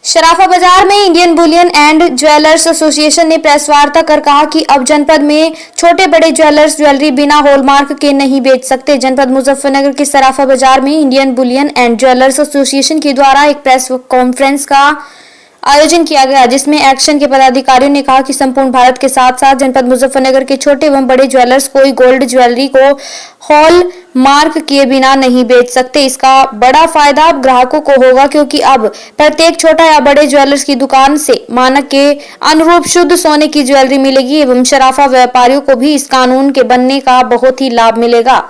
शराफा बाजार में Indian Boolean and jewellers association ने प्रेस वार्ता कर कहा कि अब जनपद में छोटे बड़े ज्वेलर्स ज्वेलरी बिना हॉलमार्क के नहीं बेच सकते। जनपद मुजफ्फरनगर के शराफा बाजार में Indian Boolean and jewellers association के द्वारा एक प्रेस कॉन्फ्रेंस का आयोजन किया गया, जिसमें एक्शन के पदाधिकारियों ने कहा कि संपूर्ण भारत के साथ साथ जनपद मुजफ्फरनगर के छोटे एवं बड़े ज्वेलर्स कोई गोल्ड ज्वेलरी को हॉल मार्क किए बिना नहीं बेच सकते। इसका बड़ा फायदा ग्राहकों को होगा, क्योंकि अब प्रत्येक छोटा या बड़े ज्वेलर्स की दुकान से मानक के अनुरूप शुद्ध सोने की ज्वेलरी मिलेगी एवं शराफा व्यापारियों को भी इस कानून के बनने का बहुत ही लाभ मिलेगा।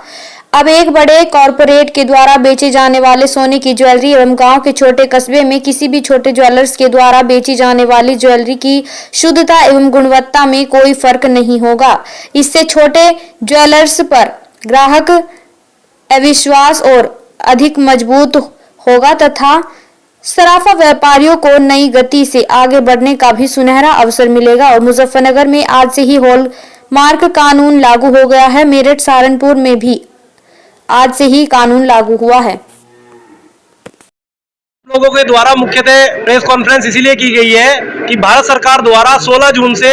अब एक बड़े कॉरपोरेट के द्वारा बेचे जाने वाले सोने की ज्वेलरी एवं गांव के छोटे कस्बे में किसी भी छोटे ज्वेलर्स के द्वारा बेची जाने वाली ज्वेलरी की शुद्धता एवं गुणवत्ता में कोई फर्क नहीं होगा। इससे छोटे ज्वेलर्स पर ग्राहक अविश्वास और अधिक मजबूत होगा तथा सराफा व्यापारियों को नई गति से आगे बढ़ने का भी सुनहरा अवसर मिलेगा। और मुजफ्फरनगर में आज से ही हॉल मार्क कानून लागू हो गया है। मेरठ, सहारनपुर में भी आज से ही कानून लागू हुआ है। लोगों के द्वारा मुख्यतः प्रेस कॉन्फ्रेंस इसीलिए की गई है कि भारत सरकार द्वारा 16 जून से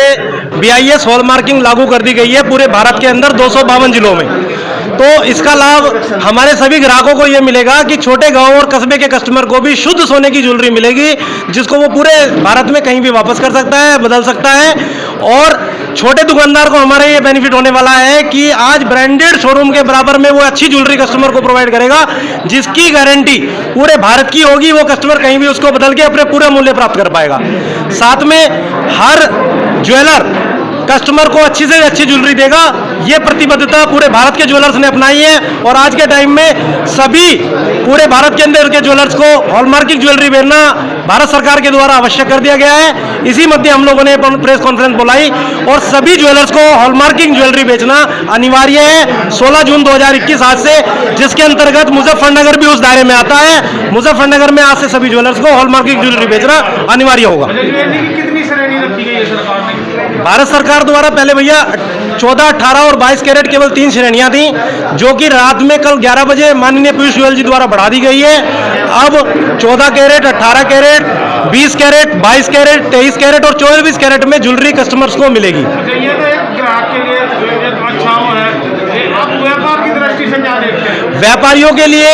BIS हॉलमार्किंग लागू कर दी गई है पूरे भारत के अंदर 252 जिलों में। तो इसका लाभ हमारे सभी ग्राहकों को ये मिलेगा कि छोटे गांव और कस्बे के कस्टमर को भी शुद्ध सोने की ज्वेलरी मिलेगी, जिसको वो पूरे भारत में कहीं भी वापस कर सकता है, बदल सकता है। और छोटे दुकानदार को हमारे ये बेनिफिट होने वाला है कि आज ब्रांडेड शोरूम के बराबर में वो अच्छी ज्वेलरी कस्टमर को प्रोवाइड करेगा, जिसकी गारंटी पूरे भारत की होगी। वो कस्टमर कहीं भी उसको बदल के अपने पूरा मूल्य प्राप्त कर पाएगा। साथ में हर ज्वेलर कस्टमर को अच्छी से अच्छी ज्वेलरी देगा। ये प्रतिबद्धता पूरे भारत के ज्वेलर्स ने अपनाई है और आज के टाइम में सभी पूरे भारत के अंदर के ज्वेलर्स को हॉलमार्किंग ज्वेलरी बेचना भारत सरकार के द्वारा आवश्यक कर दिया गया है। इसी मध्य हम लोगों ने प्रेस कॉन्फ्रेंस बुलाई और सभी ज्वेलर्स को हॉलमार्किंग ज्वेलरी बेचना अनिवार्य है 16 जून 2021 आज से, जिसके अंतर्गत मुजफ्फरनगर भी उस दायरे में आता है। मुजफ्फरनगर में आज से सभी ज्वेलर्स को हॉलमार्किंग ज्वेलरी बेचना अनिवार्य होगा। कितनी श्रेणी रखी गई है सरकार ने? भारत सरकार द्वारा पहले भैया 14, 18 और 22 कैरेट केवल 3 श्रेणियां थी, जो कि रात में कल 11 बजे माननीय पीयूष गोयल जी द्वारा बढ़ा दी गई है। अब 14 carat, 18 carat, 20 carat, 22 carat, 23 carat और 24 कैरेट में ज्वेलरी कस्टमर्स को मिलेगी। ये तो एक ग्राहक के लिए अच्छा है। आप व्यापार की दृष्टि से क्या देखते हैं? व्यापारियों के लिए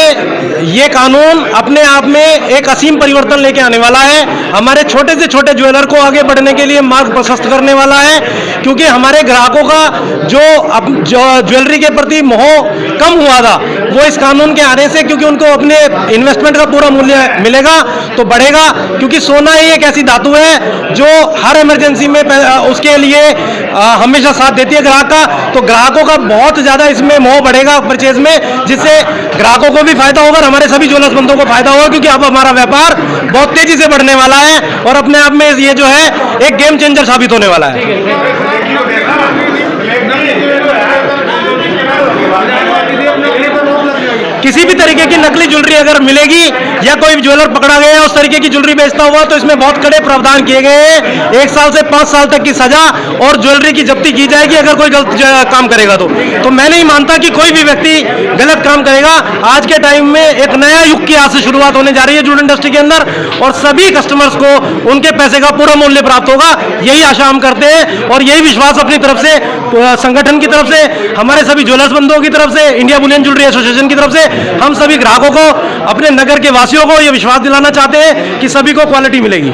ये कानून अपने आप में एक असीम परिवर्तन लेके आने वाला है। हमारे छोटे से छोटे ज्वेलर को आगे बढ़ने के लिए मार्ग प्रशस्त करने वाला है, क्योंकि हमारे ग्राहकों का जो ज्वेलरी के प्रति मोह कम हुआ था, वो इस कानून के आने से, क्योंकि उनको अपने इन्वेस्टमेंट का पूरा मूल्य मिलेगा तो बढ़ेगा। क्योंकि सोना ही एक ऐसी धातु है जो हर इमरजेंसी में उसके लिए हमेशा साथ देती है ग्राहक का। तो ग्राहकों का बहुत ज़्यादा इसमें मोह बढ़ेगा परचेज में, जिससे ग्राहकों को भी फायदा होगा और हमारे सभी ज्वेलर्स बंधुओं को फायदा होगा, क्योंकि अब हमारा व्यापार बहुत तेजी से बढ़ने वाला है और अपने आप में ये जो है एक गेम चेंजर साबित होने वाला है। किसी भी तरीके की नकली ज्वेलरी अगर मिलेगी या कोई ज्वेलर पकड़ा गया है उस तरीके की ज्वेलरी बेचता हुआ, तो इसमें बहुत कड़े प्रावधान किए गए हैं। 1 साल से 5 साल तक की सजा और ज्वेलरी की जब्ती की जाएगी अगर कोई गलत काम करेगा तो मैं नहीं मानता कि कोई भी व्यक्ति गलत काम करेगा। आज के टाइम में एक नया युग की आज से शुरुआत होने जा रही है ज्वेलरी इंडस्ट्री के अंदर, और सभी कस्टमर्स को उनके पैसे का पूरा मूल्य प्राप्त होगा। यही आशा हम करते हैं और यही विश्वास अपनी तरफ से, संगठन की तरफ से, हमारे सभी ज्वेलर्स बंधुओं की तरफ से, इंडिया बुलियन ज्वेलरी एसोसिएशन की तरफ से हम सभी ग्राहकों को, अपने नगर के वासियों को यह विश्वास दिलाना चाहते हैं कि सभी को क्वालिटी मिलेगी।